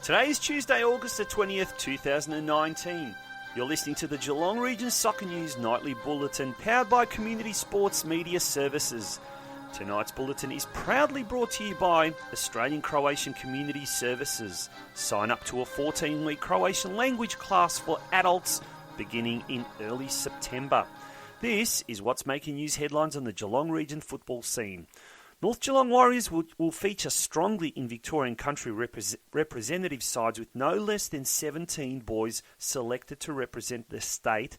Today is Tuesday, August the 20th, 2019. You're listening to the Geelong Region Soccer News Nightly Bulletin, powered by Community Sports Media Services. Tonight's bulletin is proudly brought to you by Australian Croatian Community Services. Sign up to a 14-week Croatian language class for adults beginning in early September. This is what's making news headlines on the Geelong region football scene. North Geelong Warriors will feature strongly in Victorian Country Representative sides, with no less than 17 boys selected to represent the state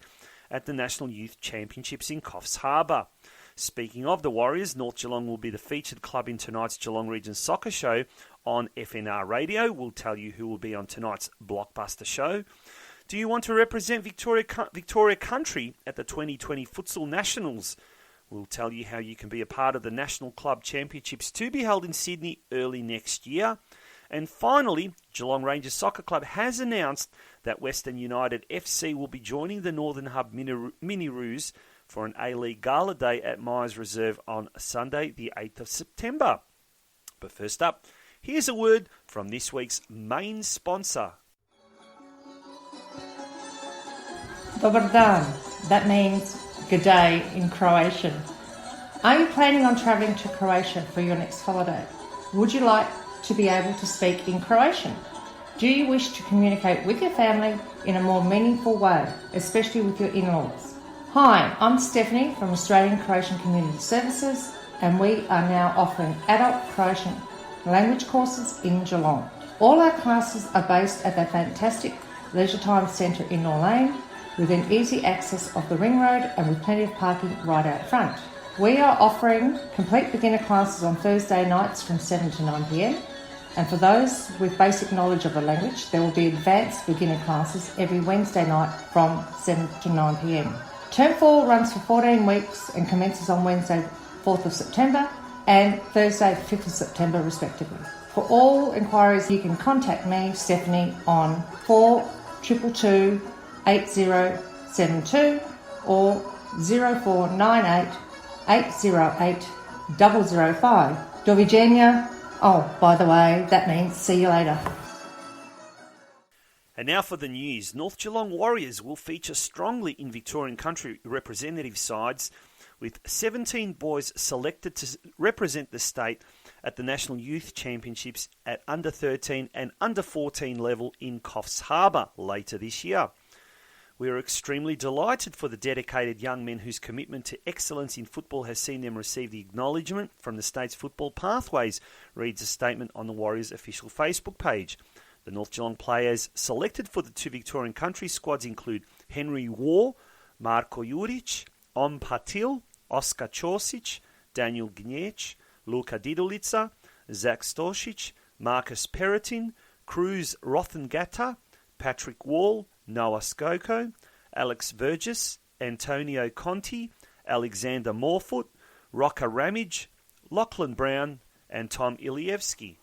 at the National Youth Championships in Coffs Harbour. Speaking of the Warriors, North Geelong will be the featured club in tonight's Geelong Region Soccer Show on FNR Radio. We'll tell you who will be on tonight's blockbuster show. Do you want to represent Victoria Country at the 2020 Futsal Nationals? We'll tell you how you can be a part of the National Club Championships to be held in Sydney early next year. And finally, Geelong Rangers Soccer Club has announced that Western United FC will be joining the Northern Hub MiniRoos for an A-League Gala day at Myers Reserve on Sunday, the 8th of September. But first up, here's a word from this week's main sponsor. Dobar dan. That means good day in Croatian. Are you planning on travelling to Croatia for your next holiday? Would you like to be able to speak in Croatian? Do you wish to communicate with your family in a more meaningful way, especially with your in-laws? Hi, I'm Stephanie from Australian Croatian Community Services, and we are now offering adult Croatian language courses in Geelong. All our classes are based at the fantastic Leisure Time Centre in Law Lane, within easy access of the ring road and with plenty of parking right out front. We are offering complete beginner classes on Thursday nights from 7 to 9 p.m. And for those with basic knowledge of the language, there will be advanced beginner classes every Wednesday night from 7 to 9 p.m. Term 4 runs for 14 weeks and commences on Wednesday 4th of September and Thursday 5th of September respectively. For all inquiries, you can contact me, Stephanie, on 4222 8072 or 0498 808 005. Do widzenia. Oh, by the way, that means see you later. And now for the news. North Geelong Warriors will feature strongly in Victorian Country Representative sides, with 17 boys selected to represent the state at the National Youth Championships at under 13 and under 14 level in Coffs Harbour later this year. We are extremely delighted for the dedicated young men whose commitment to excellence in football has seen them receive the acknowledgement from the state's football pathways, reads a statement on the Warriors' official Facebook page. The North Geelong players selected for the two Victorian country squads include Henry Waugh, Marko Juric, Om Patil, Oskar Ćosić, Daniel Gnjec, Luka Didulica, Zach Stosic, Marcus Peretin, Cruz Rothengata, Patrick Wall, Noah Skoko, Alex Burgess, Antonio Conti, Alexander Morefoot, Rocker Ramage, Lachlan Brown and Tom Ilievski.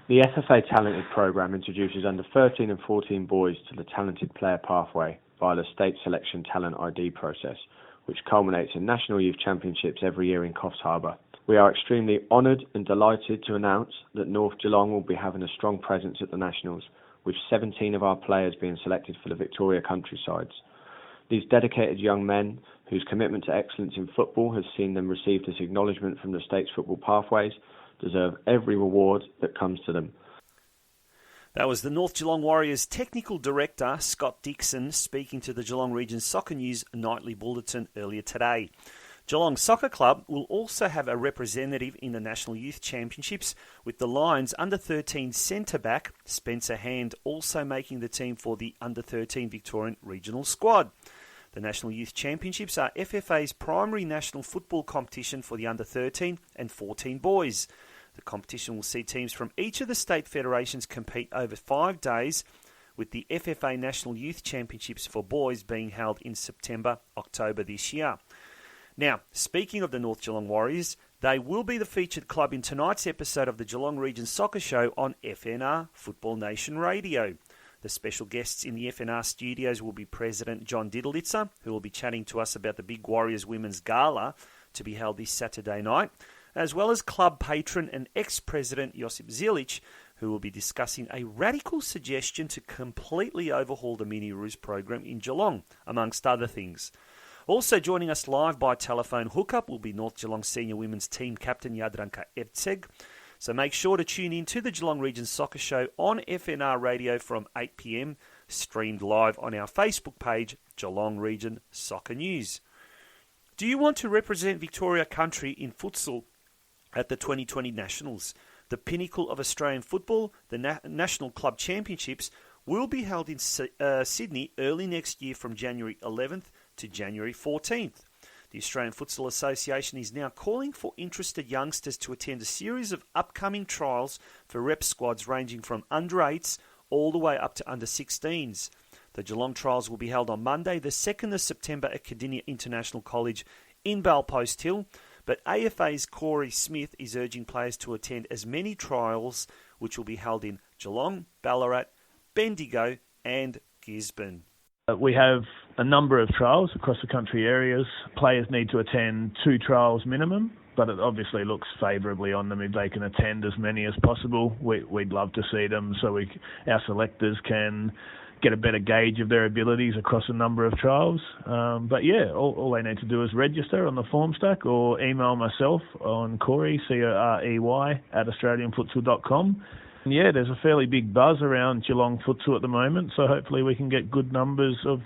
The FFA Talented Programme introduces under 13 and 14 boys to the Talented Player Pathway via the State Selection Talent ID process, which culminates in National Youth Championships every year in Coffs Harbour. We are extremely honoured and delighted to announce that North Geelong will be having a strong presence at the Nationals, with 17 of our players being selected for the Victoria Country sides. These dedicated young men, whose commitment to excellence in football has seen them receive this acknowledgement from the state's football pathways, deserve every reward that comes to them. That was the North Geelong Warriors Technical Director, Scott Dixon, speaking to the Geelong Region Soccer News Nightly Bulletin earlier today. Geelong Soccer Club will also have a representative in the National Youth Championships, with the Lions under-13 centre-back Spencer Hand also making the team for the under-13 Victorian regional squad. The National Youth Championships are FFA's primary national football competition for the under-13 and 14 boys. The competition will see teams from each of the state federations compete over 5 days, with the FFA National Youth Championships for boys being held in September, October this year. Now, speaking of the North Geelong Warriors, they will be the featured club in tonight's episode of the Geelong Region Soccer Show on FNR Football Nation Radio. The special guests in the FNR studios will be President John Didulica, who will be chatting to us about the big Warriors Women's Gala to be held this Saturday night, as well as club patron and ex-president Josip Zilic, who will be discussing a radical suggestion to completely overhaul the MiniRoos program in Geelong, amongst other things. Also joining us live by telephone hookup will be North Geelong Senior Women's Team Captain Jadranka Evceg. So make sure to tune in to the Geelong Region Soccer Show on FNR Radio from 8 p.m, streamed live on our Facebook page, Geelong Region Soccer News. Do you want to represent Victoria Country in futsal at the 2020 Nationals? The pinnacle of Australian football, the National Club Championships, will be held in Sydney early next year from January 11th to January 14th. The Australian Futsal Association is now calling for interested youngsters to attend a series of upcoming trials for rep squads ranging from under 8s all the way up to under 16s. The Geelong trials will be held on Monday, the 2nd of September at Cardinia International College in Belpost Hill, but AFA's Corey Smith is urging players to attend as many trials, which will be held in Geelong, Ballarat, Bendigo and Gisborne. We have a number of trials across the country areas. Players need to attend 2 trials minimum, but it obviously looks favourably on them if they can attend as many as possible. We'd love to see them so our selectors can get a better gauge of their abilities across a number of trials. But yeah, all they need to do is register on the form stack or email myself on Corey, Corey, @australianfutsal.com. Yeah, there's a fairly big buzz around Geelong futsal at the moment, so hopefully we can get good numbers of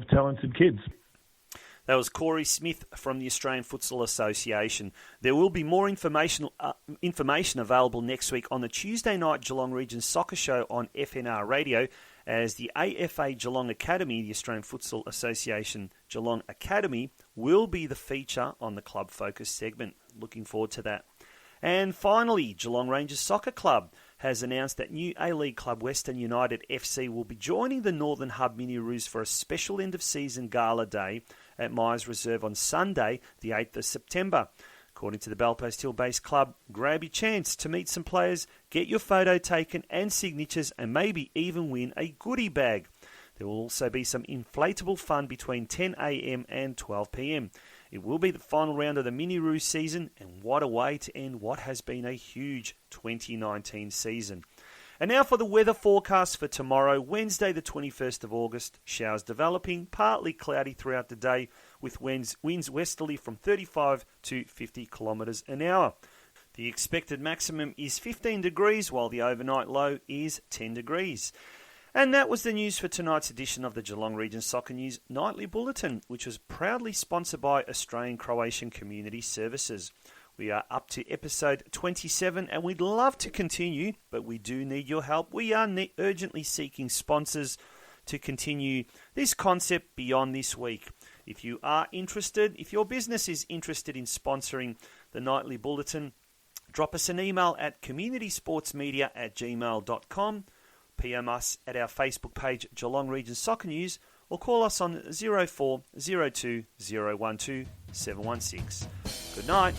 talented kids. That was Corey Smith from the Australian Futsal Association. There will be more information available next week on the Tuesday night Geelong Region Soccer Show on FNR Radio, as the AFA Geelong Academy, the Australian Futsal Association Geelong Academy, will be the feature on the Club Focus segment. Looking forward to that. And finally, Geelong Rangers Soccer Club has announced that new A-League club Western United FC will be joining the Northern Hub MiniRoos for a special end-of-season gala day at Myers Reserve on Sunday, the 8th of September. According to the Belpost Hill-based club, grab your chance to meet some players, get your photo taken and signatures, and maybe even win a goodie bag. There will also be some inflatable fun between 10 a.m. and 12 p.m. It will be the final round of the MiniRoos season, and what a way to end what has been a huge 2019 season. And now for the weather forecast for tomorrow, Wednesday the 21st of August. Showers developing, partly cloudy throughout the day, with winds westerly from 35 to 50 kilometres an hour. The expected maximum is 15 degrees, while the overnight low is 10 degrees. And that was the news for tonight's edition of the Geelong Region Soccer News Nightly Bulletin, which was proudly sponsored by Australian Croatian Community Services. We are up to episode 27 and we'd love to continue, but we do need your help. We are urgently seeking sponsors to continue this concept beyond this week. If you are interested, if your business is interested in sponsoring the Nightly Bulletin, drop us an email at communitysportsmedia@gmail.com. PM us at our Facebook page, Geelong Region Soccer News, or call us on 0402 012 716. Good night.